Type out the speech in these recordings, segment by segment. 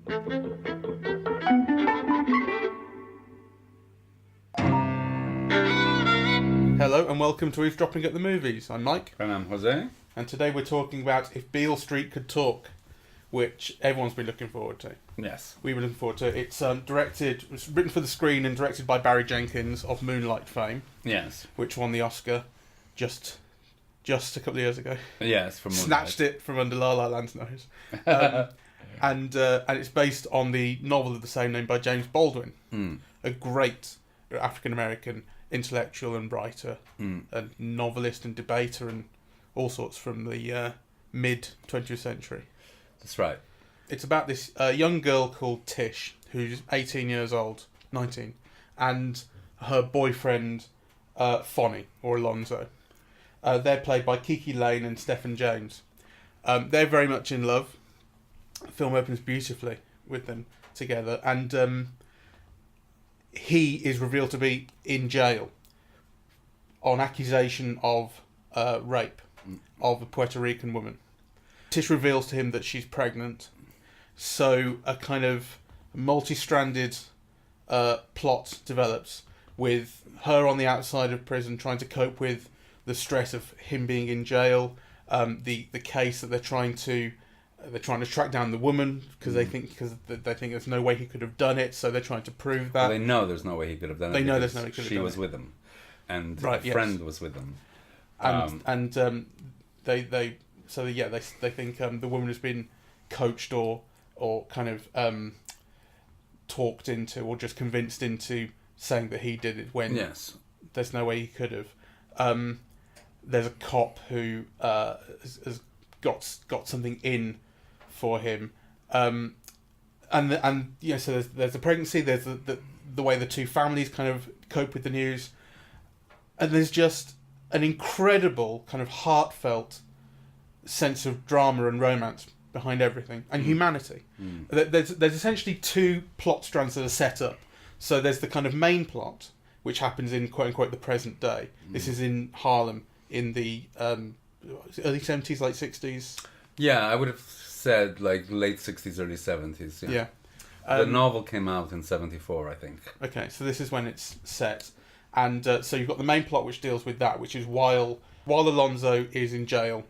Hello and welcome to Eavesdropping at the Movies. I'm Mike. And I'm José. And today we're talking about If Beale Street Could Talk, which everyone's been looking forward to. Yes. We were looking forward to it. It's written for the screen and directed by Barry Jenkins of Moonlight fame. Yes. Which won the Oscar just a couple of years ago. Yes, from Moonlight. Snatched it from under La La Land's nose. And it's based on the novel of the same name by James Baldwin, a great African-American intellectual and writer, and novelist and debater and all sorts from the mid-20th century. That's right. It's about this young girl called Tish, who's 18 years old, 19, and her boyfriend, Fonny, or Alonzo. They're played by KiKi Layne and Stephan James. They're very much in love. The film opens beautifully with them together, and he is revealed to be in jail on accusation of rape of a Puerto Rican woman. Tish reveals to him that she's pregnant, so a kind of multi-stranded plot develops with her on the outside of prison trying to cope with the stress of him being in jail, the case that they're trying to track down the woman because they think there's no way he could have done it, so they're trying to prove that. Well, they know there's no way he could have done it. They know there's no way he could have done it. She was with him, and right, a friend was with him, they think the woman has been coached or kind of talked into or just convinced into saying that he did it when there's no way he could have. There's a cop who has got something in for him, so there's the pregnancy, there's the way the two families kind of cope with the news, and there's just an incredible kind of heartfelt sense of drama and romance behind everything, and humanity. There's essentially two plot strands that are set up. So there's the kind of main plot, which happens in quote unquote the present day. This is in Harlem in the early 70s, late 60s. Yeah, I would have said like late 60s, early 70s. Yeah. The novel came out in 74, I think. Okay, so this is when it's set. And so you've got the main plot which deals with that, which is while Alonzo is in jail,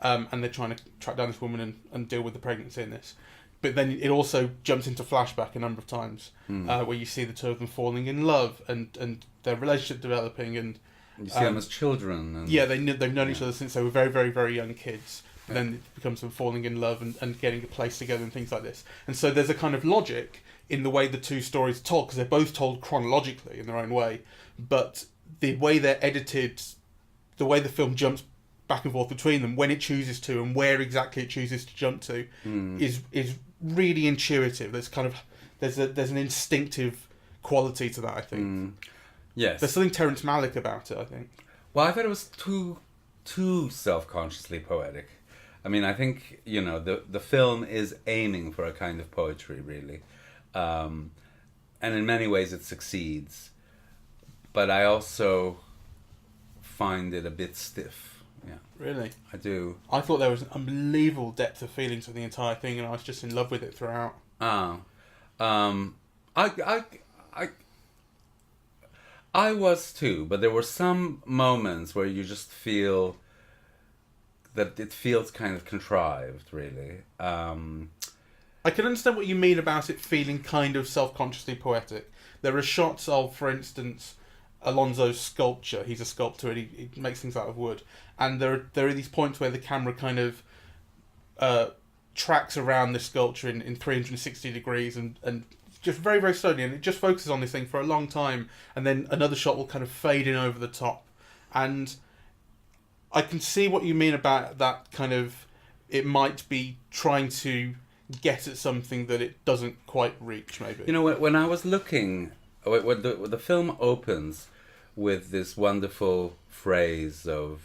and they're trying to track down this woman and deal with the pregnancy in this. But then it also jumps into flashback a number of times, where you see the two of them falling in love and their relationship developing, and you see them as children. And they've known each other since they were very, very, very young kids. And then it becomes them falling in love and getting a place together and things like this. And so there's a kind of logic in the way the two stories are told, because they're both told chronologically in their own way, but the way they're edited, the way the film jumps back and forth between them when it chooses to and where exactly it chooses to jump to is really intuitive. There's an instinctive quality to that, I think. Yes. There's something Terrence Malick about it, I think. Well, I thought it was too self-consciously poetic. I mean, I think, the film is aiming for a kind of poetry, really. And in many ways it succeeds. But I also find it a bit stiff. Yeah. Really? I do. I thought there was an unbelievable depth of feeling to the entire thing, and I was just in love with it throughout. I was too, but there were some moments where you just feel that it feels kind of contrived, really. I can understand what you mean about it feeling kind of self-consciously poetic. There are shots of, for instance, Alonzo's sculpture. He's a sculptor and he makes things out of wood. And there are these points where the camera kind of tracks around this sculpture in 360 degrees and just very, very slowly, and it just focuses on this thing for a long time, and then another shot will kind of fade in over the top. And I can see what you mean about that kind of, it might be trying to get at something that it doesn't quite reach, maybe. When I was looking, when the film opens with this wonderful phrase of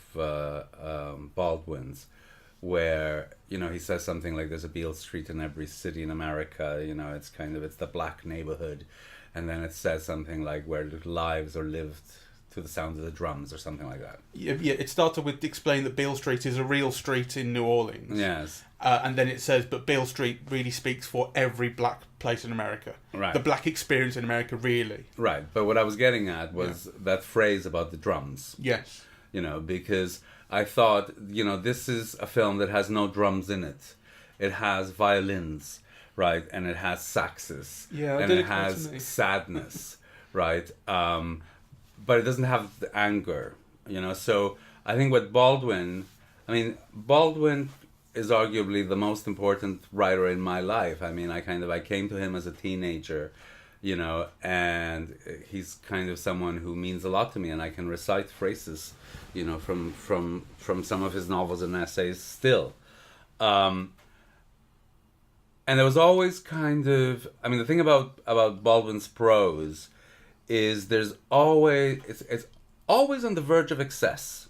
Baldwin's, where he says something like there's a Beale Street in every city in America, it's the black neighborhood, and then it says something like where lives are lived to the sound of the drums or something like that. Yeah, it started with explaining that Beale Street is a real street in New Orleans. Yes. And then it says, but Beale Street really speaks for every black place in America. Right. The black experience in America, really. Right. But what I was getting at was that phrase about the drums. Yes. You know, because I thought, you know, this is a film that has no drums in it. It has violins, right? And it has saxes. Yeah, and it has sadness, right? But it doesn't have the anger, you know. So I think what Baldwin is arguably the most important writer in my life. I mean, I came to him as a teenager, you know, and he's kind of someone who means a lot to me, and I can recite phrases, you know, from some of his novels and essays still. And there was always kind of, I mean, the thing about Baldwin's prose is it's always on the verge of excess,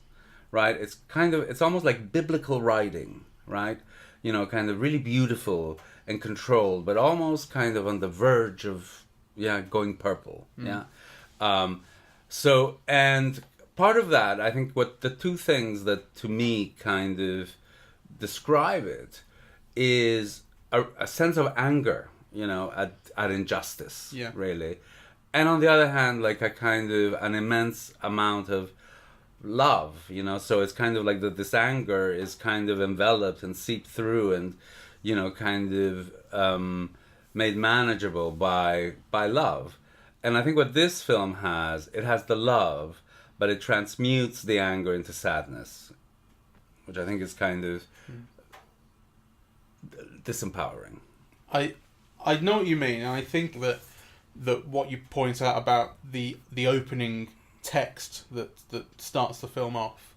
right? It's almost like biblical writing, right? You know, kind of really beautiful and controlled, but almost kind of on the verge of, going purple, So, and part of that, I think what the two things that to me kind of describe it is a sense of anger, you know, at injustice, really. And on the other hand, like a kind of an immense amount of love, you know, so it's kind of like this anger is kind of enveloped and seeped through and, you know, kind of made manageable by love. And I think what this film has, it has the love, but it transmutes the anger into sadness, which I think is kind of disempowering. I know what you mean, and I think that what you point out about the opening text that starts the film off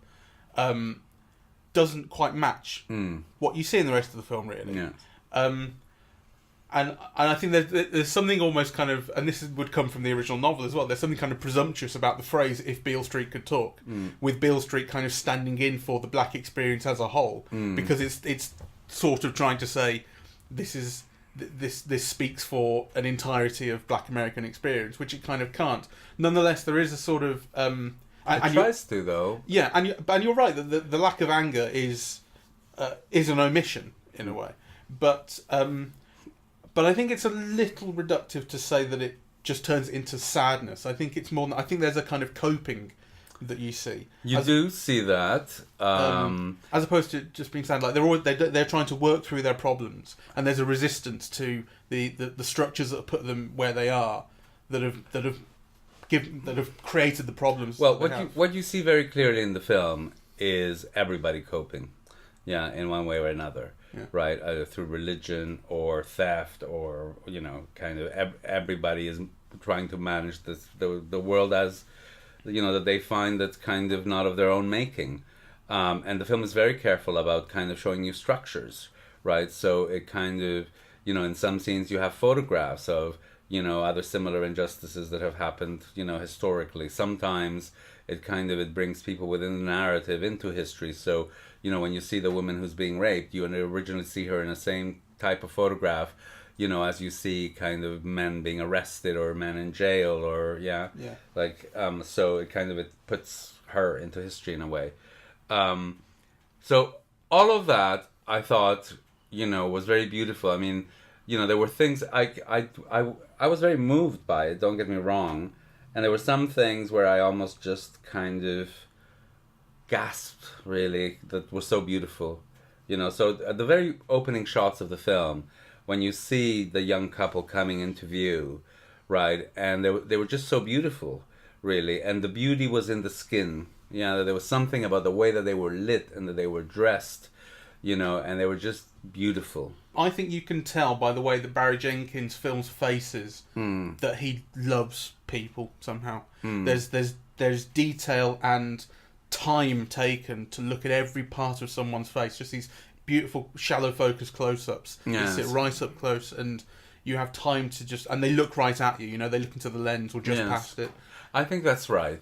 doesn't quite match what you see in the rest of the film, really. Yeah. And I think there's something almost kind of, and this would come from the original novel as well, there's something kind of presumptuous about the phrase, if Beale Street could talk, with Beale Street kind of standing in for the black experience as a whole, because it's sort of trying to say, this speaks for an entirety of black American experience, which it kind of can't. Nonetheless, there is a sort of... it tries to, though. Yeah, and you're right, that the lack of anger is an omission, in a way. But I think it's a little reductive to say that it just turns into sadness. I think it's more... I think there's a kind of coping that you see. You do see that. As opposed to just being sad, like they're trying to work through their problems, and there's a resistance to the structures that have put them where they are, that have created the problems. Well, what you see very clearly in the film is everybody coping, in one way or another, right? Either through religion or theft, or you know, kind of everybody is trying to manage the world as, you know, that they find that's kind of not of their own making. And the film is very careful about kind of showing you structures, right? So it kind of, you know, in some scenes you have photographs of, you know, other similar injustices that have happened, you know, historically. Sometimes it brings people within the narrative into history. So, you know, when you see the woman who's being raped, you originally see her in the same type of photograph, you know, as you see kind of men being arrested or men in jail or so it puts her into history in a way. So all of that I thought, you know, was very beautiful. I mean, you know, there were things I was very moved by it, don't get me wrong, and there were some things where I almost just kind of gasped, really, that were so beautiful, you know. So at the very opening shots of the film, when you see the young couple coming into view, right, and they were just so beautiful, really, and the beauty was in the skin. Yeah, there was something about the way that they were lit and that they were dressed, you know, and they were just beautiful. I think you can tell by the way that Barry Jenkins films faces that he loves people somehow. There's detail and time taken to look at every part of someone's face, just these beautiful shallow focus close-ups. Yes. You sit right up close and you have time to just... And they look right at you, you know, they look into the lens or just past it. I think that's right.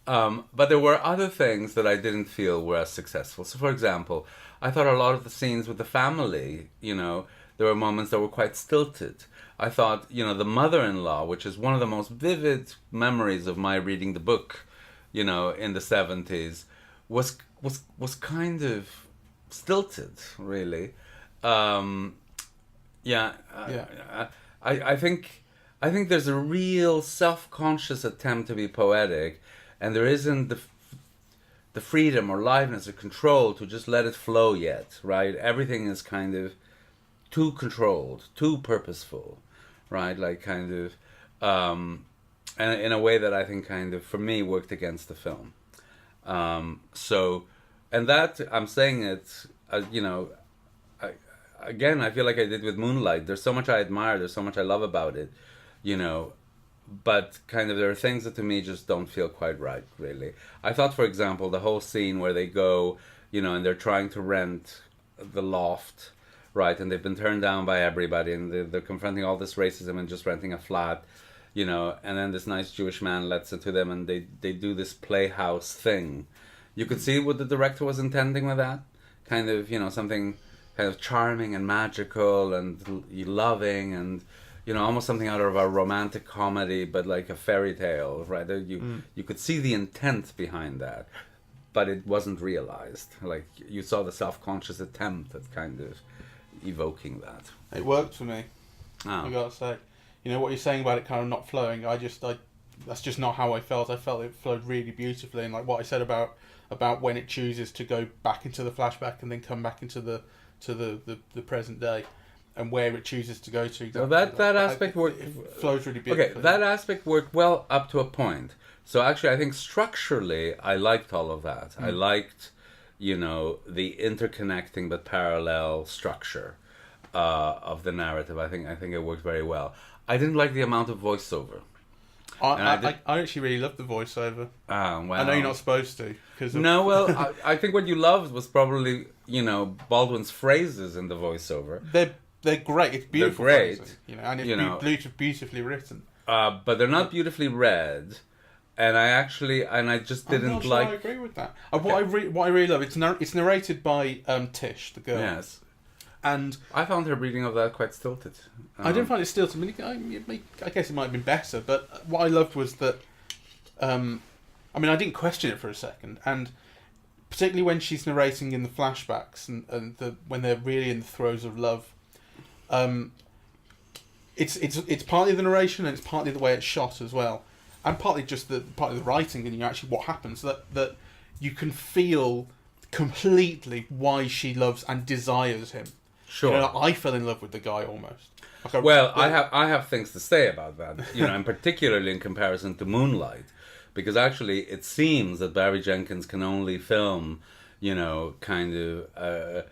But there were other things that I didn't feel were as successful. So, for example, I thought a lot of the scenes with the family, you know, there were moments that were quite stilted. I thought, you know, the mother-in-law, which is one of the most vivid memories of my reading the book, you know, in the 70s, was kind of stilted, really. Yeah, Yeah. I think there's a real self-conscious attempt to be poetic, and there isn't the freedom or liveliness or control to just let it flow yet, right? Everything is kind of too controlled, too purposeful, right? Like kind of, and in a way that I think kind of, for me, worked against the film. So, and that, I'm saying it, you know, again, I feel like I did with Moonlight. There's so much I admire, there's so much I love about it, you know, but kind of there are things that to me just don't feel quite right, really. I thought, for example, the whole scene where they go, you know, and they're trying to rent the loft, right, and they've been turned down by everybody, and they're confronting all this racism and just renting a flat, you know, and then this nice Jewish man lets it to them, and they do this playhouse thing. You could see what the director was intending with that, kind of, you know, something kind of charming and magical and loving, and you know, almost something out of a romantic comedy, but like a fairy tale, right? You could see the intent behind that, but it wasn't realized. Like you saw the self-conscious attempt at kind of evoking that. It worked for me. Oh. I gotta say, you know what you're saying about it kind of not flowing. That's just not how I felt. I felt it flowed really beautifully, and like what I said about when it chooses to go back into the flashback and then come back into the present day, and where it chooses to go to. Exactly. Well, that aspect worked. It flows really beautifully. Okay, that aspect worked well up to a point. So actually, I think structurally, I liked all of that. I liked, you know, the interconnecting but parallel structure of the narrative. I think it worked very well. I didn't like the amount of voiceover. I actually really loved the voiceover. Well, I know you're not supposed to. I think what you loved was probably, you know, Baldwin's phrases in the voiceover. They're great. It's beautiful. They're great. Phrases, you know, and it's beautifully written. But they're not beautifully read. And I just didn't I'm not sure like. I agree with that. What I really love, it's narrated by Tish, the girl. Yes. And I found her reading of that quite stilted. I didn't find it stilted. I guess it might have been better, but what I loved was that. I didn't question it for a second, and particularly when she's narrating in the flashbacks and when they're really in the throes of love. It's partly the narration and it's partly the way it's shot as well, and partly just the writing and actually what happens that you can feel completely why she loves and desires him. Sure. You know, I fell in love with the guy almost. I have things to say about that, you know, and particularly in comparison to Moonlight, because actually it seems that Barry Jenkins can only film, you know, kind of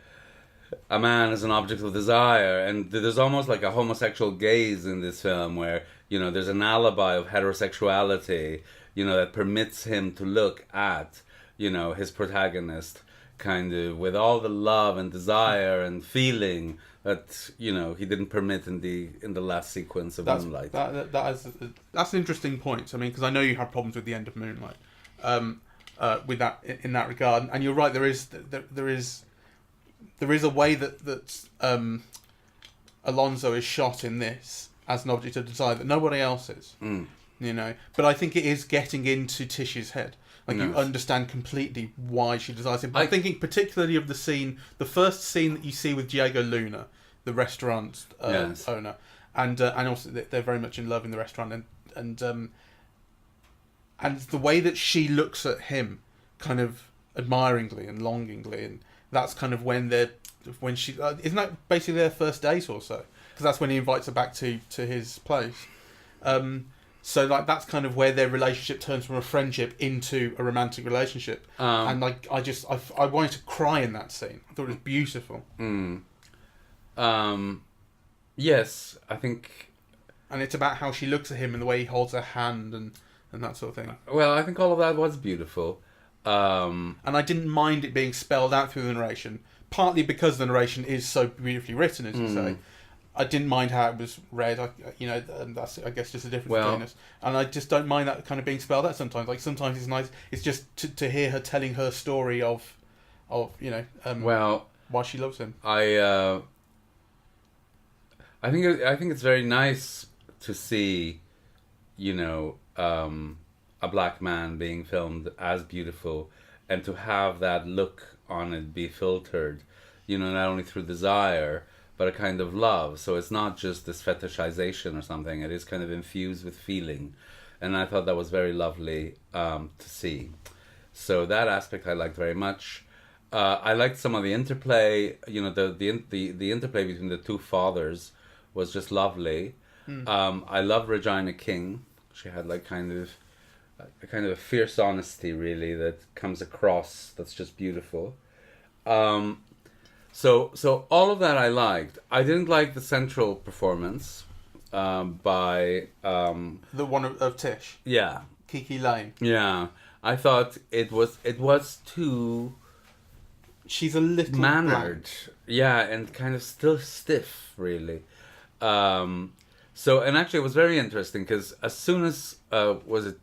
a man as an object of desire, and there's almost like a homosexual gaze in this film where, you know, there's an alibi of heterosexuality, you know, that permits him to look at, you know, his protagonist kind of with all the love and desire and feeling that, you know, he didn't permit in the last sequence of Moonlight. That's an interesting point. I mean, because I know you have problems with the end of Moonlight, with that in that regard, and you're right. There is a way that Alonso is shot in this as an object of desire that nobody else is. You know, but I think it is getting into Tish's head. Like, you understand completely why she desires him. I'm thinking particularly of the first scene that you see with Diego Luna, the restaurant owner, and also they're very much in love in the restaurant, and the way that she looks at him, kind of admiringly and longingly, and that's kind of when she isn't that basically their first date or so? Because that's when he invites her back to his place. So like that's kind of where their relationship turns from a friendship into a romantic relationship, and like I wanted to cry in that scene. I thought it was beautiful. Yes, I think, and it's about how she looks at him and the way he holds her hand and that sort of thing. Well, I think all of that was beautiful, and I didn't mind it being spelled out through the narration, partly because the narration is so beautifully written, as you say. I didn't mind how it was read, and that's, I guess, just a difference between us. And I just don't mind that kind of being spelled out sometimes. Like, sometimes it's nice, it's just to hear her telling her story of why she loves him. I think it's very nice to see, you know, a black man being filmed as beautiful, and to have that look on it be filtered, not only through desire, but a kind of love. So it's not just this fetishization or something. It is kind of infused with feeling. And I thought that was very lovely to see. So that aspect I liked very much. I liked some of the interplay. The interplay between the two fathers was just lovely. I love Regina King. She had like kind of a fierce honesty, really, that comes across. That's just beautiful. So all of that I liked. I didn't like the central performance by the one of Tish. Yeah. KiKi Layne. Yeah. I thought it was too she's a little mannered. blank. Yeah, and kind of still stiff, really. And actually it was very interesting because as soon as was it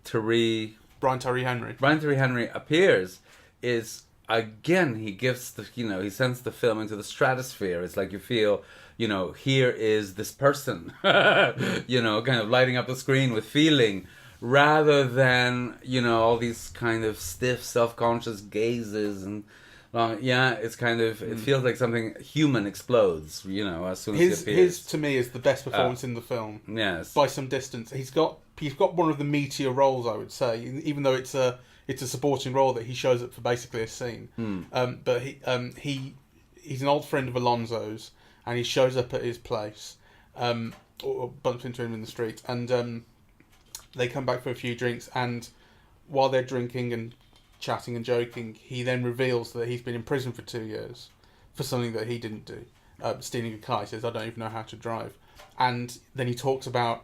Brian Tyree Henry appears, is again he gives he sends the film into the stratosphere. It's like you feel, here is this person, kind of lighting up the screen with feeling, rather than all these kind of stiff, self-conscious gazes and. It's kind of, it feels like something human explodes, as soon as he appears. His, to me, is the best performance in the film. Yes. By some distance. He's got one of the meatier roles, I would say, even though it's a supporting role that he shows up for basically a scene. But he's an old friend of Alonso's, and he shows up at his place, or bumps into him in the street, and they come back for a few drinks, and while they're drinking and chatting and joking, he then reveals that he's been in prison for 2 years for something that he didn't do, stealing a car. He says, "I don't even know how to drive," and then he talks about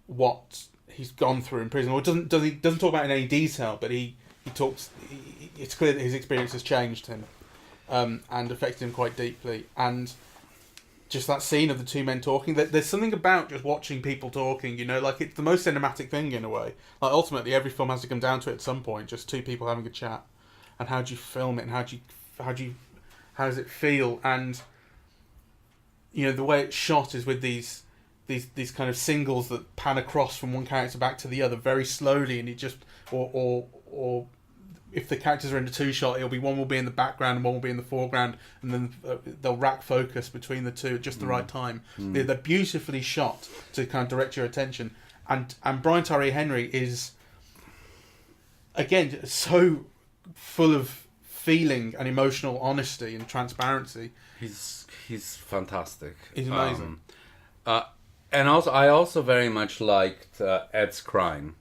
what he's gone through in prison. Well, doesn't talk about it in any detail, but he talks. It's clear that his experience has changed him and affected him quite deeply. And just that scene of the two men talking, there's something about just watching people talking, like it's the most cinematic thing in a way. Like ultimately every film has to come down to it at some point, just two people having a chat. And how do you film it, and how does it feel? And the way it's shot is with these kind of singles that pan across from one character back to the other very slowly, and it just or if the characters are in a two-shot, one will be in the background and one will be in the foreground, and then they'll rack focus between the two at just the right time. They're beautifully shot to kind of direct your attention. And Brian Tyree Henry is, again, so full of feeling and emotional honesty and transparency. He's fantastic. He's amazing. And also, I also very much liked Ed Skrein.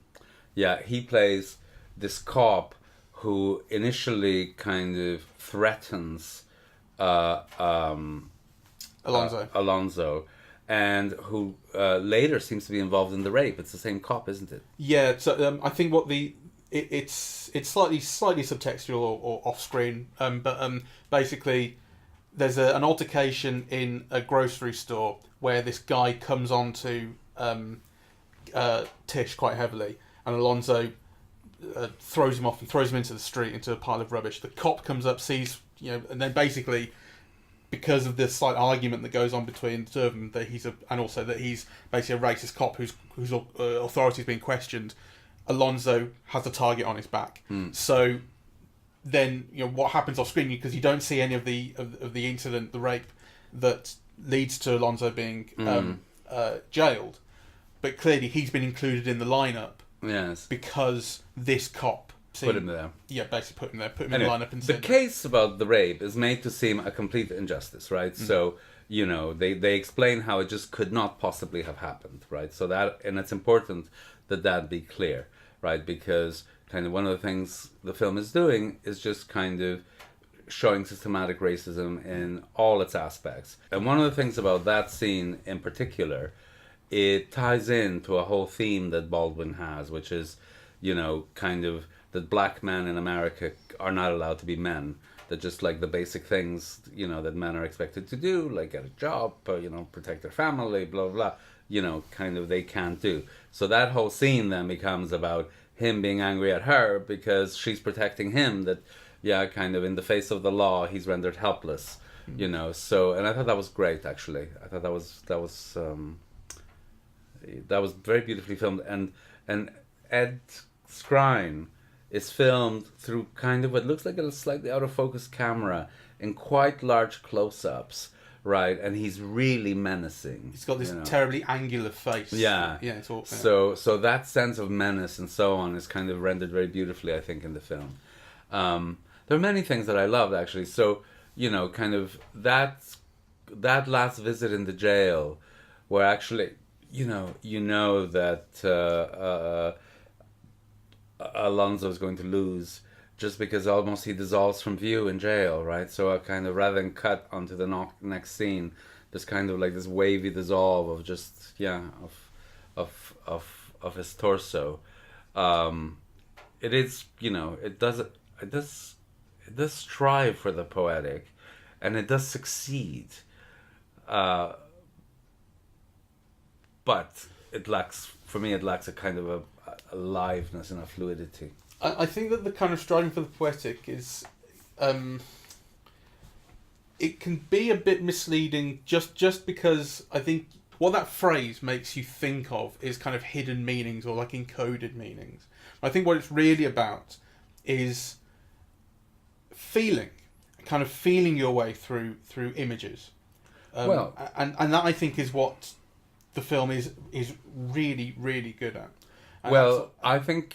Yeah, he plays this cop who initially kind of threatens Alonso, and who later seems to be involved in the rape. It's the same cop, isn't it? Yeah. So I think what it's slightly subtextual or off screen, but basically there's an altercation in a grocery store where this guy comes on to Tish quite heavily, and Alonso throws him off and throws him into the street, into a pile of rubbish. The cop comes up, sees, and then basically, because of this slight argument that goes on between the two of them, and also that he's basically a racist cop whose authority is being questioned, Alonso has a target on his back. So then, what happens off screen, because you don't see any of the incident, the rape that leads to Alonso being jailed, but clearly he's been included in the lineup. Yes. Because this cop put him there. Yeah, basically put him there. Put him anyway, in the lineup and the case about the rape is made to seem a complete injustice, right? So, they explain how it just could not possibly have happened, right? So and it's important that be clear, right? Because kind of one of the things the film is doing is just kind of showing systematic racism in all its aspects. And one of the things about that scene in particular, it ties into a whole theme that Baldwin has, which is, kind of that black men in America are not allowed to be men. That just like the basic things, that men are expected to do, like get a job, protect their family, blah, blah, kind of they can't do. So that whole scene then becomes about him being angry at her because she's protecting him, that, kind of in the face of the law, he's rendered helpless, So, and I thought that was great, actually. I thought that was very beautifully filmed, and Ed Skrein is filmed through kind of what looks like a slightly out of focus camera in quite large close-ups, right? And he's really menacing. He's got this you know. terribly angular face. Yeah. Yeah. It's all, So that sense of menace and so on is kind of rendered very beautifully, I think, in the film. There are many things that I loved, actually. So, kind of that last visit in the jail, where actually, that Alonso's going to lose just because almost he dissolves from view in jail, right? So kind of rather than cut onto the next scene, there's kind of like this wavy dissolve of just of his torso. It is, it does strive for the poetic, and it does succeed. But it lacks a kind of a aliveness and a fluidity. I think that the kind of striving for the poetic is, it can be a bit misleading just because I think what that phrase makes you think of is kind of hidden meanings or like encoded meanings. I think what it's really about is feeling your way through images. And that I think is what the film is really, really good at. And I think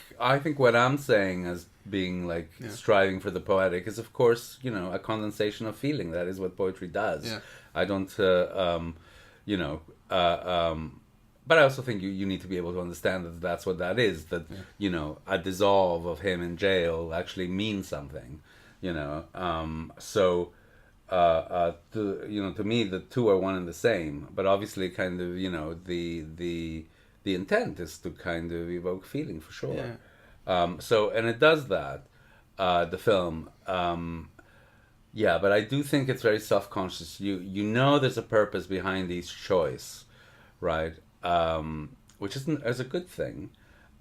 what I'm saying as being like striving for the poetic is, of course, a condensation of feeling. That is what poetry does. Yeah. I don't, but I also think you need to be able to understand that that's what that is. That a dissolve of him in jail actually means something. To me, the two are one and the same. But obviously, kind of, the intent is to kind of evoke feeling, for sure. Yeah. And it does that, the film. But I do think it's very self-conscious. There's a purpose behind each choice, right? Which is a good thing.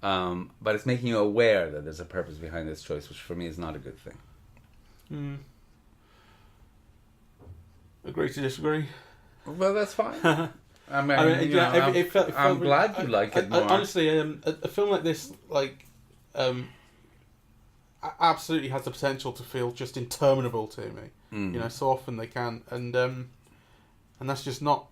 But it's making you aware that there's a purpose behind this choice, which for me is not a good thing. Agree to disagree. Well, that's fine. I'm glad you like it more. Honestly, a film like this, absolutely has the potential to feel just interminable to me. So often they can, and that's just not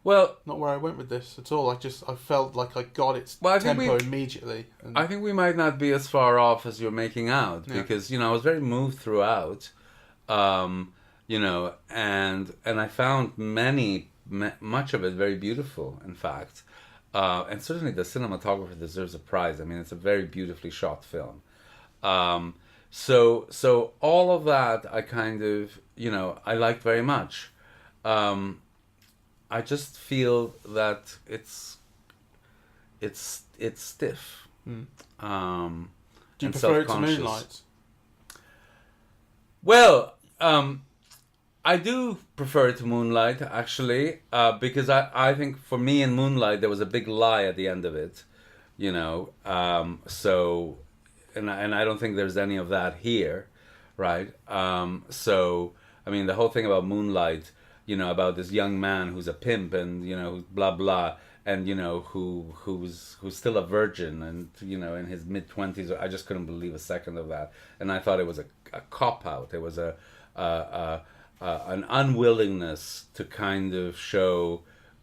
where I went with this at all. I felt like I got its tempo immediately. I think we might not be as far off as you're making out, because I was very moved throughout, and I found much of it very beautiful, in fact. And certainly the cinematographer deserves a prize. I mean, it's a very beautifully shot film. So all of that I kind of, I liked very much. I just feel that it's stiff. Do you prefer it to Moonlight? Well, I do prefer it to Moonlight, actually, because I think for me in Moonlight there was a big lie at the end of it, and I don't think there's any of that here, right? So I mean, the whole thing about Moonlight, about this young man who's a pimp and blah blah, and who's still a virgin and in his mid-20s. I just couldn't believe a second of that, and I thought it was a cop out. It was an unwillingness to kind of show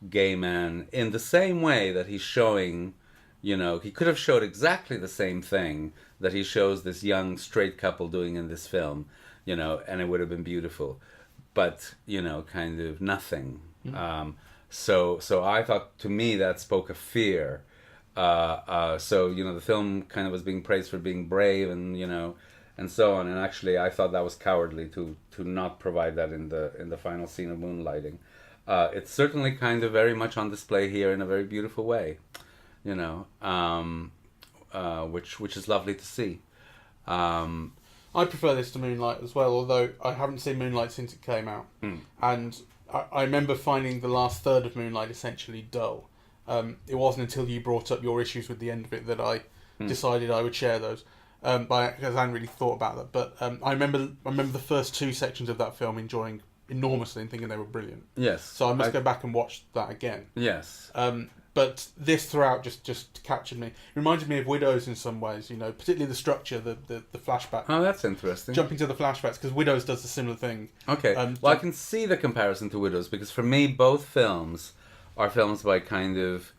gay men in the same way that he's showing, he could have showed exactly the same thing that he shows this young straight couple doing in this film, and it would have been beautiful, but, kind of nothing. So I thought, to me, that spoke of fear. The film kind of was being praised for being brave and, and so on, and actually I thought that was cowardly to not provide that in the final scene of Moonlighting. It's certainly kind of very much on display here in a very beautiful way, which is lovely to see. I prefer this to Moonlight as well, although I haven't seen Moonlight since it came out, and I remember finding the last third of Moonlight essentially dull. It wasn't until you brought up your issues with the end of it that I decided I would share those. Because I hadn't really thought about that, but I remember the first two sections of that film enjoying enormously and thinking they were brilliant. Yes. So I must go back and watch that again. Yes. But this throughout just captured me. It reminded me of Widows in some ways, you know, particularly the structure, the flashback. Oh, that's interesting. Jumping to the flashbacks, because Widows does a similar thing. Okay. Well, I can see the comparison to Widows, because for me, both films are films by kind of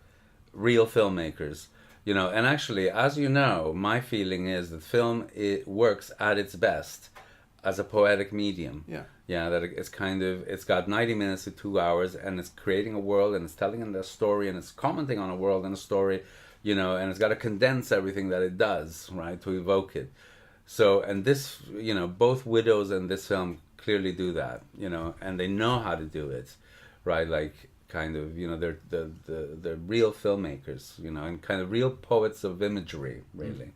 real filmmakers. You know, and actually, as you know, my feeling is that film, it works at its best as a poetic medium. Yeah. Yeah, that it's got 90 minutes to 2 hours, and it's creating a world, and it's telling a story, and it's commenting on a world and a story, you know, and it's got to condense everything that it does, right, to evoke it. So, and this, you know, both Widows and this film clearly do that, you know, and they know how to do it, right, like, kind of, you know, they're real filmmakers, you know, and kind of real poets of imagery, really.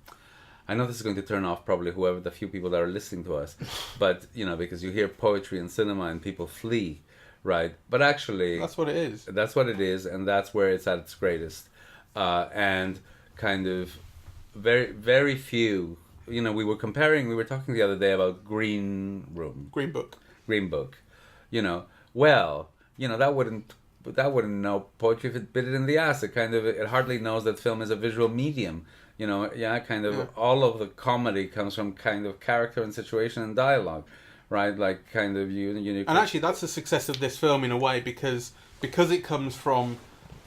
I know this is going to turn off probably whoever the few people that are listening to us, but, you know, because you hear poetry in cinema and people flee, right? But actually... That's what it is. That's what it is, and that's where it's at its greatest. And kind of very, very few... You know, we were talking the other day about Green Book. You know, well, you know, that wouldn't know poetry if it bit it in the ass. It hardly knows that film is a visual medium. You know, all of the comedy comes from kind of character and situation and dialogue, right? Like kind of you. And actually, that's the success of this film in a way, because it comes from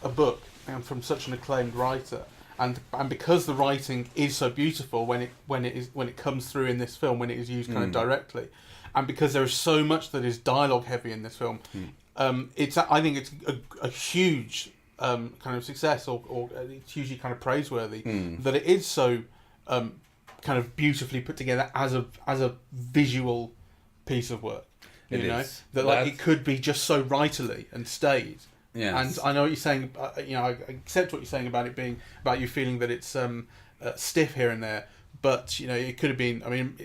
a book and from such an acclaimed writer, and because the writing is so beautiful when it comes through in this film, when it is used kind of directly, and because there is so much that is dialogue heavy in this film, I think it's a huge. Kind of success, or it's hugely kind of praiseworthy that it is so kind of beautifully put together as a visual piece of work. It could be just so writerly and stayed. Yes. And I know what you're saying. You know, I accept what you're saying about it being about you feeling that it's stiff here and there, but you know, it could have been. I mean.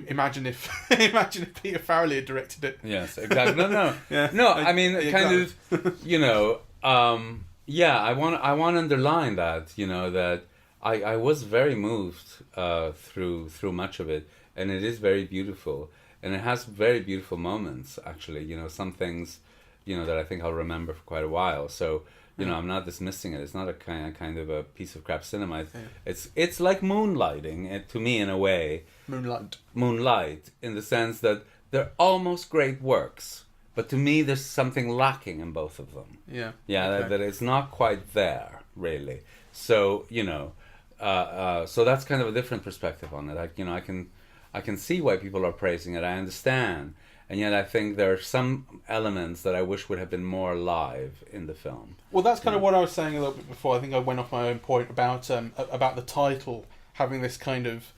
Imagine if Peter Farrelly had directed it. Yes, exactly. No. Yeah. No, I mean, kind of, you know, I want to underline that, you know, that I was very moved through much of it, and it is very beautiful, and it has very beautiful moments, actually, you know, some things, you know, that I think I'll remember for quite a while. So, you know, I'm not dismissing it. It's not a kind of a piece of crap cinema. It's like moonlighting to me in a way. Moonlight in the sense that they're almost great works, but to me there's something lacking in both of them. Yeah. Yeah, okay. that it's not quite there really. So you know, so that's kind of a different perspective on it. You know, I can see why people are praising it. I understand. And yet I think there are some elements that I wish would have been more alive in the film. Well, that's kind of what I was saying a little bit before. I think I went off my own point about the title having this kind of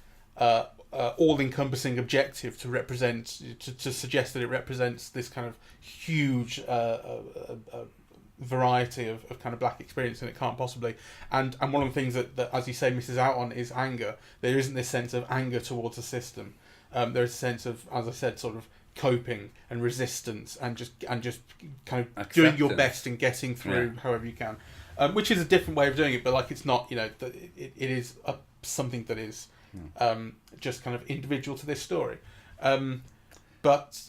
all-encompassing objective to represent, to suggest that it represents this kind of huge variety of kind of black experience, and it can't possibly. And one of the things that, as you say, misses out on is anger. There isn't this sense of anger towards the system. There is a sense of, as I said, sort of coping and resistance and just kind of doing your best and getting through however you can, which is a different way of doing it, but like it's not, you know, it is something that is just kind of individual to this story, but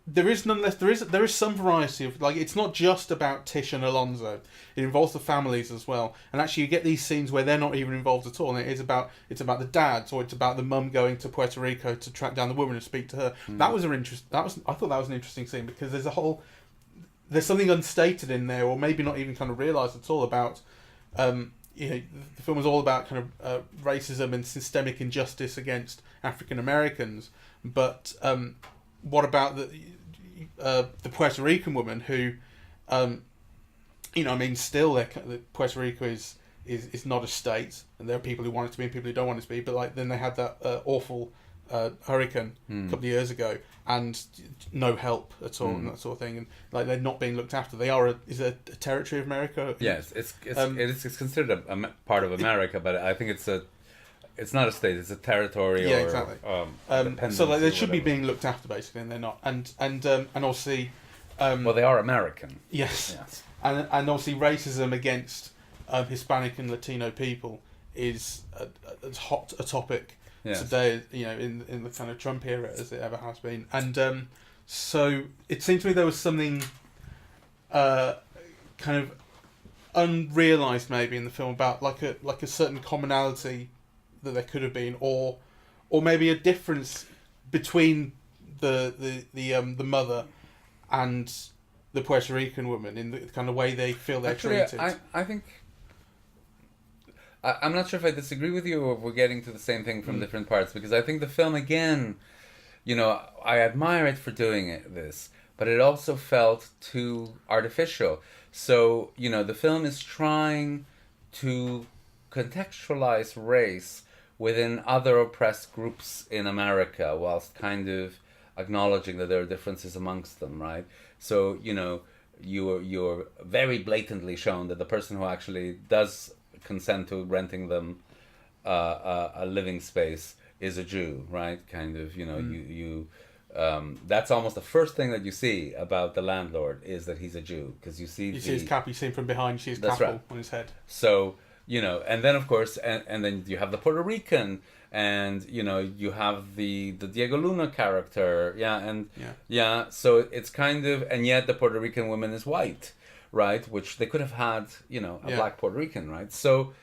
there is nonetheless there is some variety of, like, it's not just about Tish and Alonzo. It involves the families as well, and actually you get these scenes where they're not even involved at all, and it's about the dads, or it's about the mum going to Puerto Rico to track down the woman and speak to her. I thought that was an interesting scene, because there's something unstated in there, or maybe not even kind of realised at all about you know, the film was all about kind of racism and systemic injustice against African Americans, but what about the Puerto Rican woman who, you know, I mean, still Puerto Rico is not a state, and there are people who want it to be and people who don't want it to be. But like then they had that awful hurricane a couple of years ago, and no help at all, and that sort of thing, and like they're not being looked after. They are is a territory of America. Yes, it's considered a part of America, but I think it's not a state; it's a territory. Yeah, or, exactly. So like they should be being looked after basically, and they're not. And obviously, well, they are American. Yes. Yes. And obviously racism against Hispanic and Latino people is as hot a topic today, you know, in the kind of Trump era as it ever has been. And so it seemed to me there was something kind of unrealised maybe in the film about like a certain commonality that there could have been, or maybe a difference between the mother and the Puerto Rican woman in the kind of way they feel they're treated. I think I'm not sure if I disagree with you or if we're getting to the same thing from different parts, because I think the film, again, you know, I admire it for doing this, but it also felt too artificial. So, you know, the film is trying to contextualize race within other oppressed groups in America, whilst kind of acknowledging that there are differences amongst them, right? So, you know, you're very blatantly shown that the person who actually does consent to renting them a living space is a Jew, right? Kind of, you know, that's almost the first thing that you see about the landlord, is that he's a Jew, because you see his cap, you see him from behind, you see his That's capo right. on his head. So, you know, and then of course, and then you have the Puerto Rican, and you know, you have the Diego Luna character, so it's kind of, and yet the Puerto Rican woman is white, right? Which they could have had, you know, a black Puerto Rican, right? So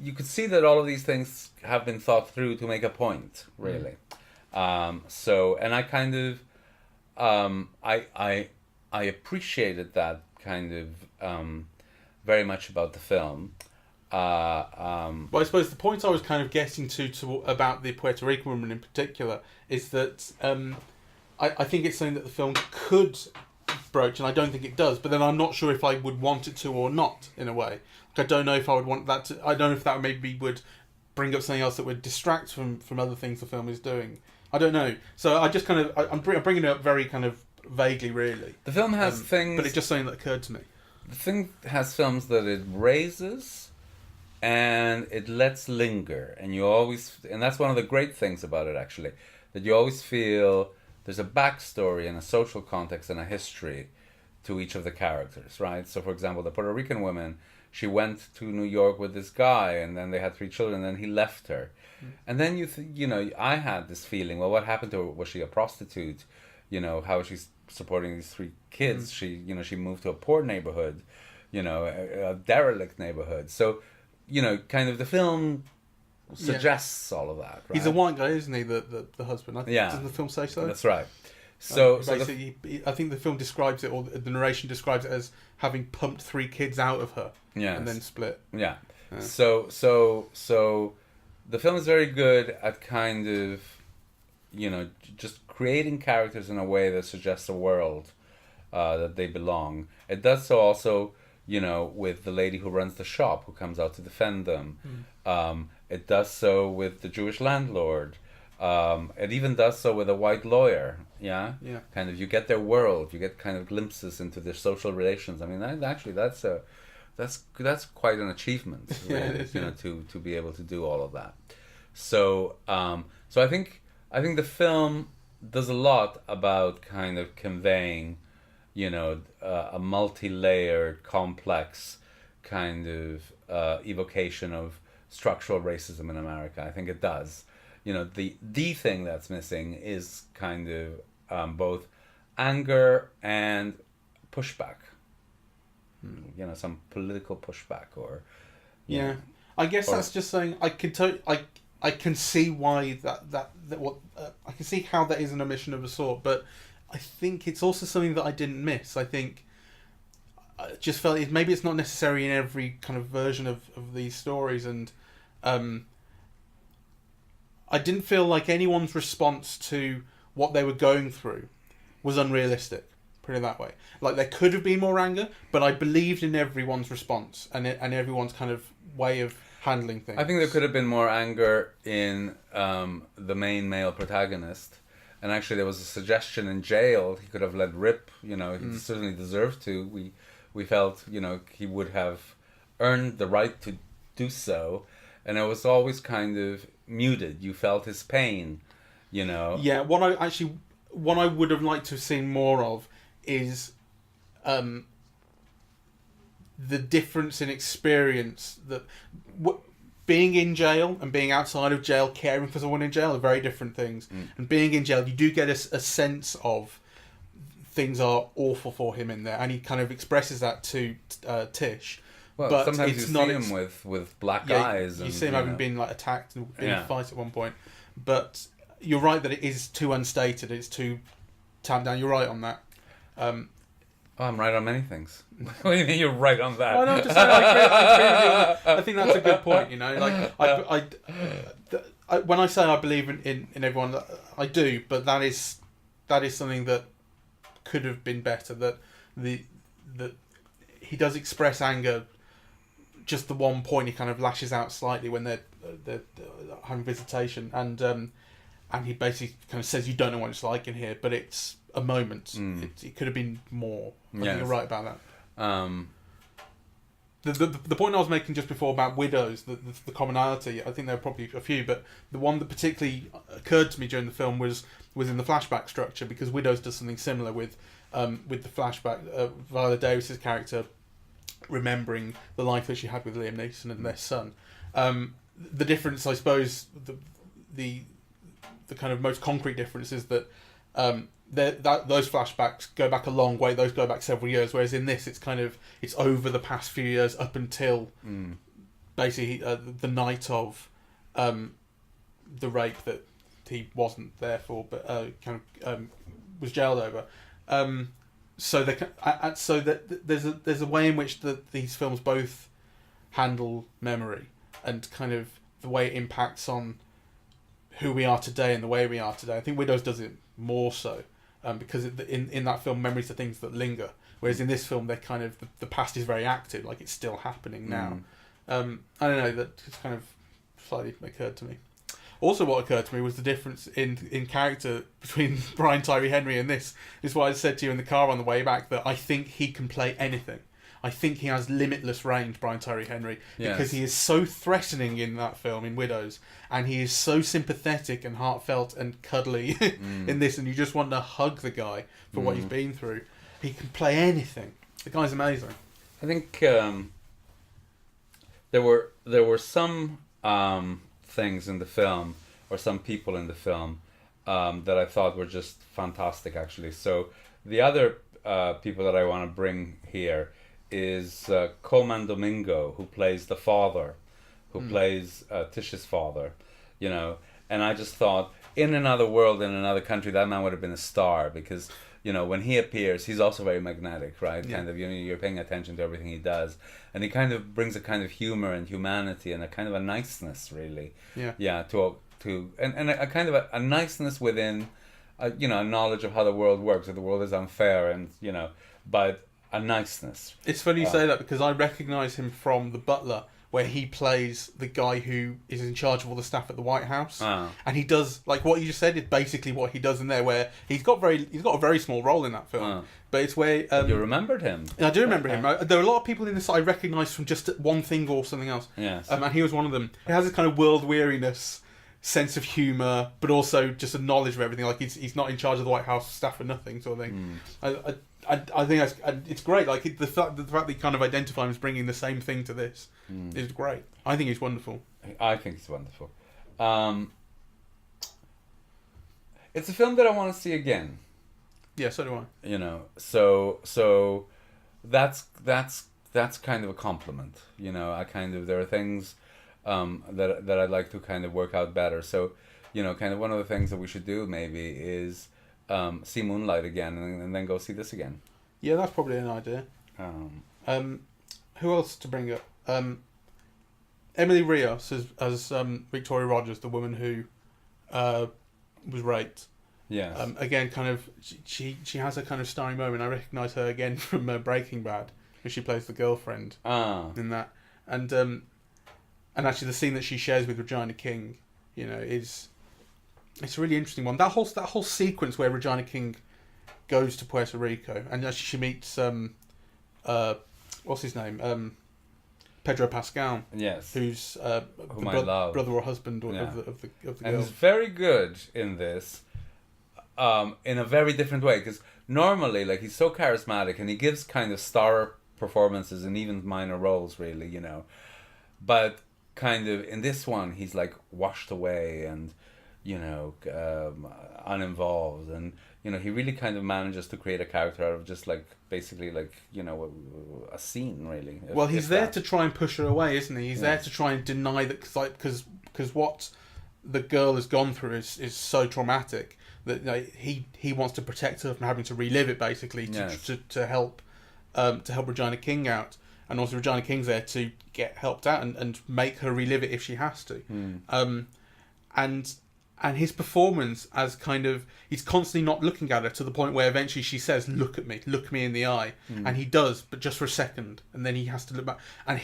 you could see that all of these things have been thought through to make a point, really. So, and I kind of, I appreciated that kind of very much about the film. Well, I suppose the point I was kind of getting to about the Puerto Rican woman in particular is that I think it's something that the film could broach, and I don't think it does, but then I'm not sure if I would want it to or not, in a way. I don't know if I would want that to, I don't know if that maybe would bring up something else that would distract from other things the film is doing. I don't know. So I just kind of, I'm bringing it up very kind of vaguely, really. The film has things... But it's just something that occurred to me. The thing has films that it raises and it lets linger, and you always, and that's one of the great things about it, actually, that you always feel there's a backstory and a social context and a history to each of the characters, right? So, for example, the Puerto Rican woman, she went to New York with this guy, and then they had 3 children, and then he left her. And then you know, I had this feeling, well, what happened to her? Was she a prostitute? You know, how is she supporting these 3 kids? She, you know, she moved to a poor neighborhood, you know, a derelict neighborhood. So, you know, kind of the film suggests all of that, right? He's a white guy, isn't he, the husband? Doesn't the film say so? That's right. So, I think the film describes it, or the narration describes it as having pumped 3 kids out of her, and then split. Yeah. So the film is very good at kind of, you know, just creating characters in a way that suggests a world that they belong. It does so also, you know, with the lady who runs the shop, who comes out to defend them. It does so with the Jewish landlord. It even does so with a white lawyer. Yeah. Kind of, you get their world. You get kind of glimpses into their social relations. I mean, that's quite an achievement, really, you know, to be able to do all of that. So I think the film does a lot about kind of conveying, you know, a multi-layered, complex kind of evocation of structural racism in America. I think it does. You know, the thing that's missing is kind of both anger and pushback. You know, some political pushback, or know, I guess that's just saying I can see why I can see how that is an omission of a sort, but I think it's also something that I didn't miss. I think I just felt maybe it's not necessary in every kind of version of these stories, and I didn't feel like anyone's response to what they were going through was unrealistic. Put it that way. Like, there could have been more anger, but I believed in everyone's response and everyone's kind of way of handling things. I think there could have been more anger in the main male protagonist. And actually, there was a suggestion in jail he could have let rip. You know, he certainly deserved to. We felt, you know, he would have earned the right to do so. And it was always kind of muted. You felt his pain, you know. Yeah, what I would have liked to have seen more of is the difference in experience. That being in jail and being outside of jail, caring for someone in jail, are very different things. And being in jail, you do get a sense of things are awful for him in there, and he kind of expresses that to Tish. Well, but sometimes it's you not see him with black eyes. You and, see him having been like attacked and been in a fight at one point. But you're right that it is too unstated. It's too tamped down. You're right on that. I'm right on many things. What do you mean you're right on that? Well, no, I'm just saying, I agree with you. I think that's a good point. You know, like when I say I believe in everyone, I do. But that is something that could have been better. That he does express anger. Just the one point he kind of lashes out slightly when they're having visitation, and he basically kind of says, "You don't know what it's like in here," but it's a moment. It could have been more. I think you're right about that. The point I was making just before about widows, the commonality, I think there are probably a few, but the one that particularly occurred to me during the film was in the flashback structure, because Widows does something similar with the flashback. Viola Davis's character remembering the life that she had with Liam Neeson and their son. The difference, I suppose, the kind of most concrete difference is that those flashbacks go back a long way. Those go back several years, whereas in this, it's over the past few years up until basically the night of the rape that he wasn't there for, but was jailed over. So there's a way in which these films both handle memory and kind of the way it impacts on who we are today and the way we are today. I think Widows does it more so because in that film, memories are things that linger, whereas in this film, they're kind of the past is very active, like it's still happening now. I don't know, that just kind of slightly occurred to me. Also, what occurred to me was the difference in character between Brian Tyree Henry and this. This is why I said to you in the car on the way back that I think he can play anything. I think he has limitless range, Brian Tyree Henry, because he is so threatening in that film, in Widows, and he is so sympathetic and heartfelt and cuddly in this, and you just want to hug the guy for what he's been through. He can play anything. The guy's amazing. I think there were some things in the film, or some people in the film, that I thought were just fantastic, actually. So the other people that I want to bring here is Coleman Domingo, who plays the father, who plays Tish's father, you know. And I just thought, in another world, in another country, that man would have been a star, because, you know, when he appears, he's also very magnetic, right? Yeah. Kind of, you know, you're paying attention to everything he does, and he kind of brings a kind of humor and humanity and a kind of a niceness, really. Yeah. To a kind of a niceness within, you know, a knowledge of how the world works, that the world is unfair, and, you know, but a niceness. It's funny you say that, because I recognise him from The Butler, where he plays the guy who is in charge of all the staff at the White House, and he does, like what you just said, is basically what he does in there. Where he's got a very small role in that film, but it's where you remembered him. I do remember him. There are a lot of people in this I recognise from just one thing or something else. Yes, and he was one of them. He has this kind of world weariness, sense of humour, but also just a knowledge of everything. Like he's not in charge of the White House staff for nothing, sort of thing. I think it's great. Like the fact that he kind of identify him as bringing the same thing to this is great. I think he's wonderful. I think he's wonderful. It's a film that I want to see again. Yeah, so do I. You know, so that's kind of a compliment. You know, there are things that I'd like to kind of work out better. So, you know, kind of one of the things that we should do maybe is see Moonlight again, and then go see this again. Yeah, that's probably an idea. Who else to bring up? Emily Rios as Victoria Rogers, the woman who was raped. Yes. Again, kind of, she has a kind of starring moment. I recognise her again from Breaking Bad, where she plays the girlfriend in that. And actually, the scene that she shares with Regina King, you know, it's a really interesting one. That whole sequence where Regina King goes to Puerto Rico and actually she meets what's his name, Pedro Pascal. Yes. Who's the brother or husband of the girl. And he's very good in this, in a very different way, because normally, like, he's so charismatic and he gives kind of star performances in even minor roles, really, you know. But kind of in this one, he's like washed away and, you know, uninvolved, and, he really kind of manages to create a character out of just like basically like a scene really. Well, he's there to try and push her away, isn't he? He's there to try and deny that, because what the girl has gone through is so traumatic that he wants to protect her from having to relive it, basically, to help Regina King out, and also Regina King's there to get helped out and make her relive it if she has to. And his performance as kind of, he's constantly not looking at her to the point where eventually she says, look me in the eye. And he does, but just for a second. And then he has to look back. And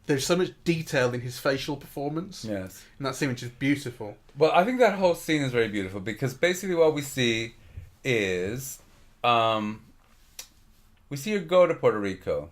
there's so much detail in his facial performance. Yes. In that scene, which is beautiful. Well, I think that whole scene is very beautiful because basically what we see is, we see her go to Puerto Rico.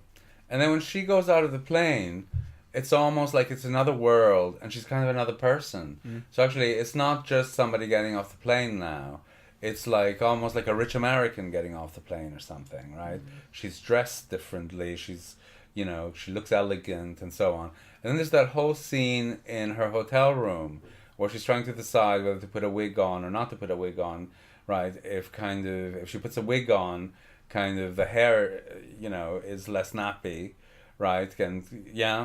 And then when she goes out of the plane, it's almost like it's another world and she's kind of another person. So actually it's not just somebody getting off the plane now. It's like almost like a rich American getting off the plane or something, right? She's dressed differently. She's, she looks elegant and so on. And then there's that whole scene in her hotel room where she's trying to decide whether to put a wig on or not to put a wig on, right? If she puts a wig on, kind of the hair, is less nappy. Right, and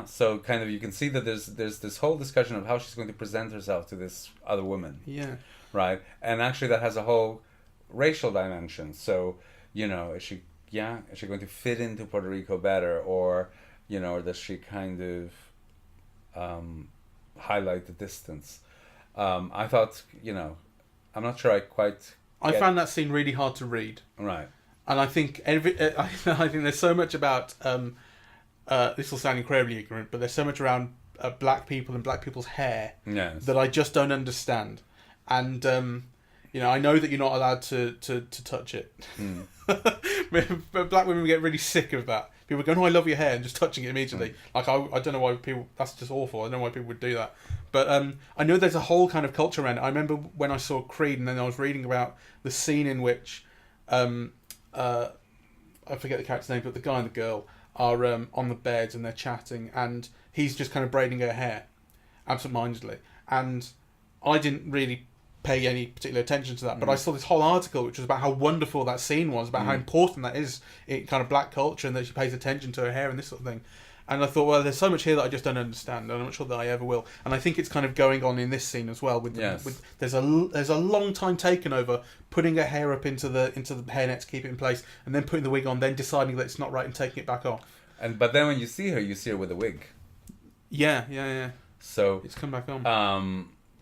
so kind of you can see that there's this whole discussion of how she's going to present herself to this other woman. Yeah. Right, and actually that has a whole racial dimension. So, is she going to fit into Puerto Rico better, or or does she kind of highlight the distance? I thought, I'm not sure I found that scene really hard to read. Right, and I think I think there's so much about. This will sound incredibly ignorant, but there's so much around black people and black people's hair that I just don't understand. And, I know that you're not allowed to touch it. But black women get really sick of that. People go, "No, I love your hair," and just touching it immediately. Like, I don't know why people... That's just awful. I don't know why people would do that. But I know there's a whole kind of culture around it. I remember when I saw Creed, and then I was reading about the scene in which... I forget the character's name, but the guy and the girl... are on the bed and they're chatting, and he's just kind of braiding her hair absentmindedly, and I didn't really pay any particular attention to that, but I saw this whole article which was about how wonderful that scene was, about how important that is in kind of black culture, and that she pays attention to her hair and this sort of thing. And I thought, well, there's so much here that I just don't understand, and I'm not sure that I ever will. And I think it's kind of going on in this scene as well. With there's a long time taken over putting her hair up into the hairnet to keep it in place, and then putting the wig on, then deciding that it's not right and taking it back off. But then when you see her with a wig. Yeah. So it's come back on.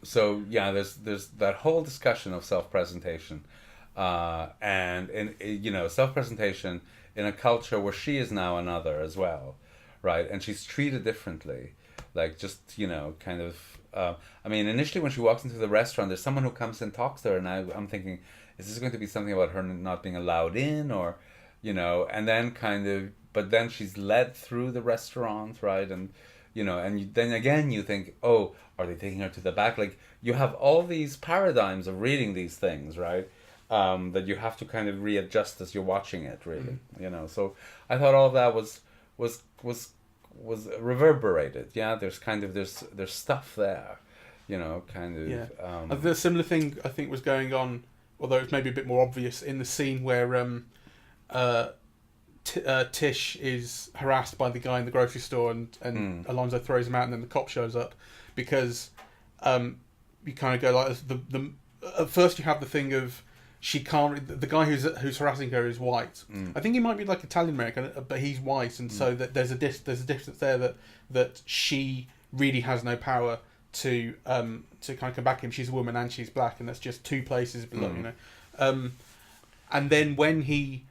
There's that whole discussion of self-presentation, and in self-presentation in a culture where she is now another as well. Right, and she's treated differently, like just kind of. Initially when she walks into the restaurant, there's someone who comes and talks to her, and I'm thinking, is this going to be something about her not being allowed in, or, and then kind of, but then she's led through the restaurant, right, and then again you think, oh, are they taking her to the back? Like you have all these paradigms of reading these things, right, that you have to kind of readjust as you're watching it, really, So I thought all of that was reverberated. There's kind of there's stuff there, the similar thing I think was going on, although it's maybe a bit more obvious, in the scene where Tish is harassed by the guy in the grocery store, and Alonzo throws him out, and then the cop shows up, because you kind of go like the at first you have the thing of she can't. The guy who's harassing her is white. I think he might be like Italian American, but he's white, and so that there's a difference there that she really has no power to kind of come back him. She's a woman and she's black, and that's just two places below, And then when he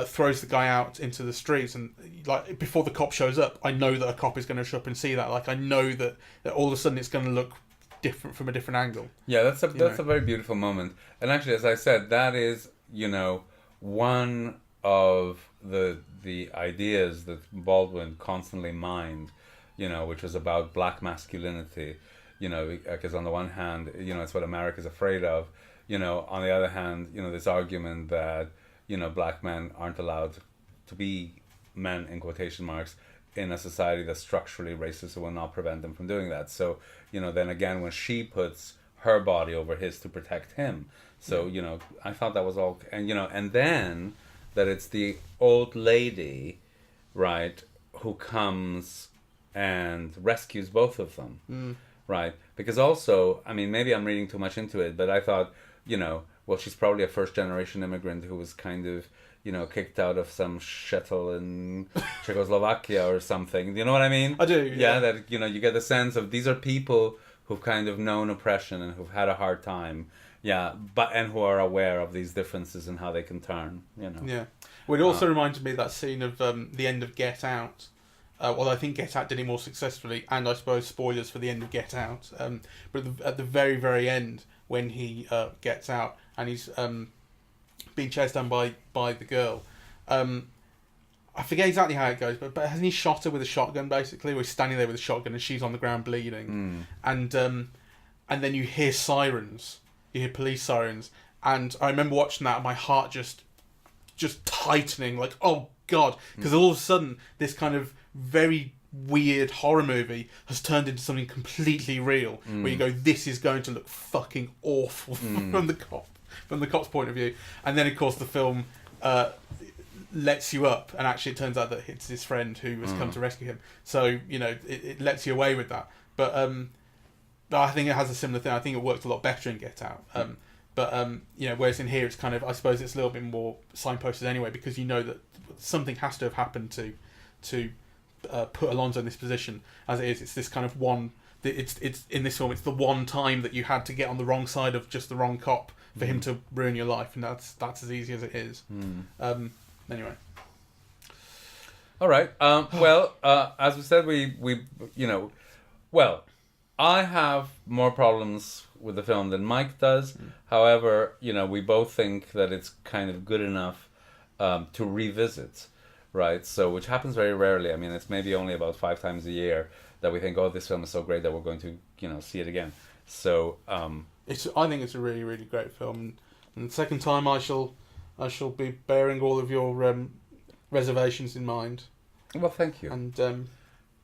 throws the guy out into the streets, and like before the cop shows up, I know that a cop is going to show up and see that. Like I know that all of a sudden it's going to look different from a different angle. Yeah, that's a very beautiful moment. And actually, as I said, that is one of the ideas that Baldwin constantly mined, which was about black masculinity, because on the one hand, it's what America's afraid of, on the other hand, this argument that black men aren't allowed to be men in quotation marks in a society that's structurally racist, it will not prevent them from doing that. So, then again, when she puts her body over his to protect him. So, you know, I thought that was all, and, you know, and then that it's the old lady, right, who comes and rescues both of them, right? Because also, I mean, maybe I'm reading too much into it, but I thought, you know, well, she's probably a first-generation immigrant who was kind of, you know, kicked out of some shtetl in Czechoslovakia or something. You know what I mean? I do. Yeah, that, you know, you get the sense of these are people who've kind of known oppression and who've had a hard time. Yeah, but and who are aware of these differences and how they can turn, you know. Yeah. Well, it also reminded me of that scene of the end of Get Out. Although I think Get Out did it more successfully, and I suppose spoilers for the end of Get Out. But at the very, very end, when he gets out and he's being chased down by the girl, I forget exactly how it goes, but hasn't he shot her with a shotgun, basically? Where he's standing there with a shotgun and she's on the ground bleeding. And then you hear sirens. You hear police sirens. And I remember watching that and my heart just tightening, like, oh God. Because all of a sudden, this kind of very weird horror movie has turned into something completely real, where you go, this is going to look fucking awful from the cop's point of view. And then, of course, the film lets you up, and actually it turns out that it's his friend who has come to rescue him. So, you know, it lets you away with that. But I think it has a similar thing. I think it worked a lot better in Get Out. You know, whereas in here it's kind of, I suppose it's a little bit more signposted anyway, because you know that something has to have happened to put Alonso in this position. As it is, it's this kind of one. It's in this film, it's the one time that you had to get on the wrong side of just the wrong cop for him to ruin your life, and that's as easy as it is. Anyway. All right. Well, as we said, we you know, well, I have more problems with the film than Mike does. However, you know, we both think that it's kind of good enough to revisit, right? So, which happens very rarely. I mean, it's maybe only about 5 times a year that we think, oh, this film is so great that we're going to, you know, see it again. So, I think it's a really, really great film. And the second time, I shall be bearing all of your reservations in mind. Well, thank you. And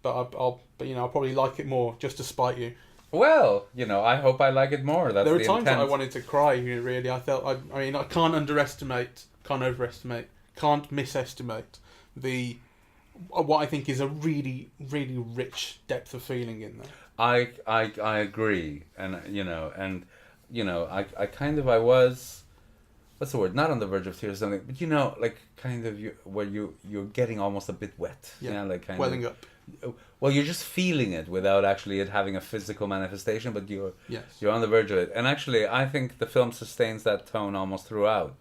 but I'll probably like it more just to spite you. Well, you know, I hope I like it more. That's there were the times intent. that I wanted to cry. Really, I felt. I mean, I can't underestimate, can't overestimate, can't misestimate what I think is a really, really rich depth of feeling in there. I agree, and I kind of, I was, what's the word? Not on the verge of tears or something, but you know, like kind of where you're getting almost a bit wet. Yeah, like kind welling of, up. Well, you're just feeling it without actually it having a physical manifestation, but you're on the verge of it. And actually, I think the film sustains that tone almost throughout.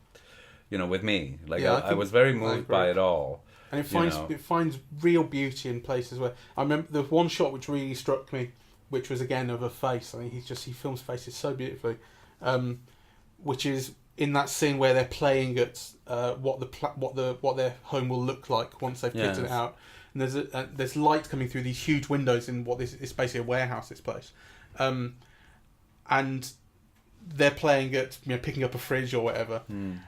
You know, with me, like I was very moved by it all. And it finds real beauty in places where I remember the one shot which really struck me, which was again of a face. I mean, he films faces so beautifully, which is in that scene where they're playing at what their home will look like once they've kitted it out. And there's light coming through these huge windows in what is basically a warehouse. This place, and they're playing at picking up a fridge or whatever, and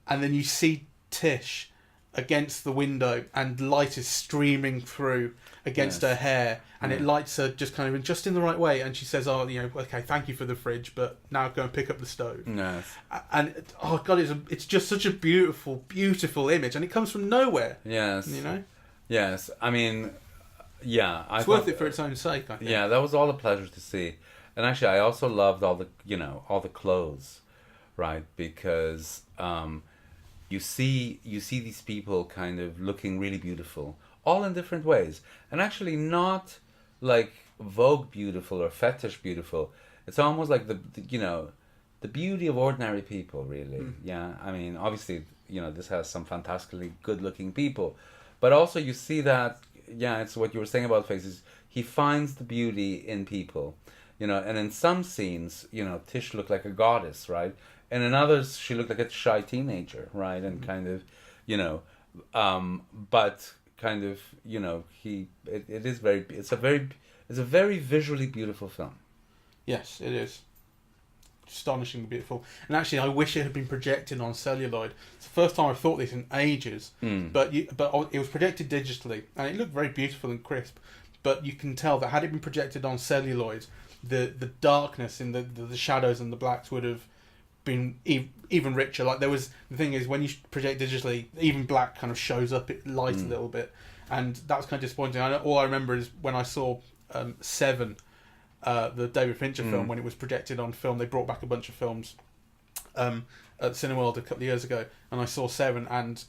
then you see Tish against the window, and light is streaming through against her hair, and it lights her just in the right way, and she says, "Oh, okay, thank you for the fridge, but now go and pick up the stove." Yes. And oh God, it's just such a beautiful, beautiful image, and it comes from nowhere. Yes. You know. Yes, I mean, yeah, it's worth it for its own sake, I think. Yeah, that was all a pleasure to see, and actually, I also loved all the clothes, right? Because you see these people kind of looking really beautiful, all in different ways, and actually not like Vogue beautiful or fetish beautiful. It's almost like the beauty of ordinary people, really. Yeah, I mean, obviously, this has some fantastically good-looking people. But also you see that, it's what you were saying about faces. He finds the beauty in people, and in some scenes, Tish looked like a goddess, right? And in others, she looked like a shy teenager, right? And kind of, but kind of, it's a very visually beautiful film. Yes, it is. Astonishingly beautiful, and actually I wish it had been projected on celluloid. It's the first time I've thought this in ages. But it was projected digitally and it looked very beautiful and crisp, but you can tell that had it been projected on celluloid, the darkness in the shadows and the blacks would have been even richer. Like the thing is, when you project digitally, even black kind of shows up, it lights a little bit, and that was kind of disappointing. All I remember is when I saw Seven, the David Fincher film, when it was projected on film. They brought back a bunch of films at Cineworld a couple of years ago, and I saw Seven, and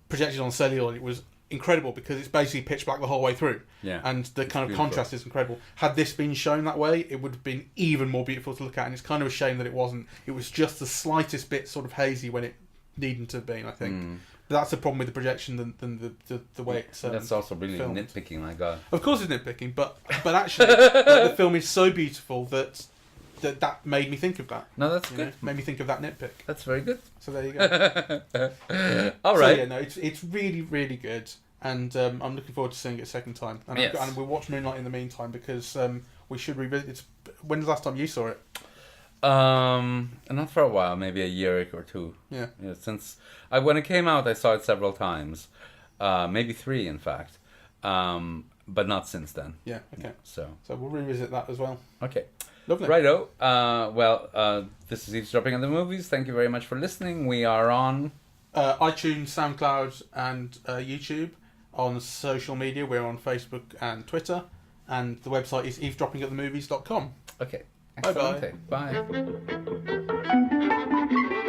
projected on celluloid, it was incredible because it's basically pitch black the whole way through. Yeah, and the kind of beautiful. contrast is incredible. Had this been shown that way, it would have been even more beautiful to look at, and it's kind of a shame that it wasn't. It was just the slightest bit sort of hazy when it needed to have been, I think. But that's the problem with the projection than the way it's that's also really filmed. nitpicking, my God. Of course it's nitpicking, but actually the film is so beautiful that made me think of that. No, that's good. Know? Made me think of that nitpick. That's very good. So there you go. All right. So, yeah, no, it's really, really good, and I'm looking forward to seeing it a second time. And, Yes. and we'll watch Moonlight in the meantime because we should revisit. When's the last time you saw it? Not for a while, maybe a year or two. Yeah. Since when it came out, I saw it several times, maybe 3 in fact, but not since then. Yeah. Okay. So we'll revisit that as well. okay. Lovely. Righto. This is Eavesdropping on the Movies. Thank you very much for listening. We are on iTunes, SoundCloud, and YouTube. On social media, we're on Facebook and Twitter, and the website is eavesdroppingatthemovies.com. Okay. Bye-bye. Bye.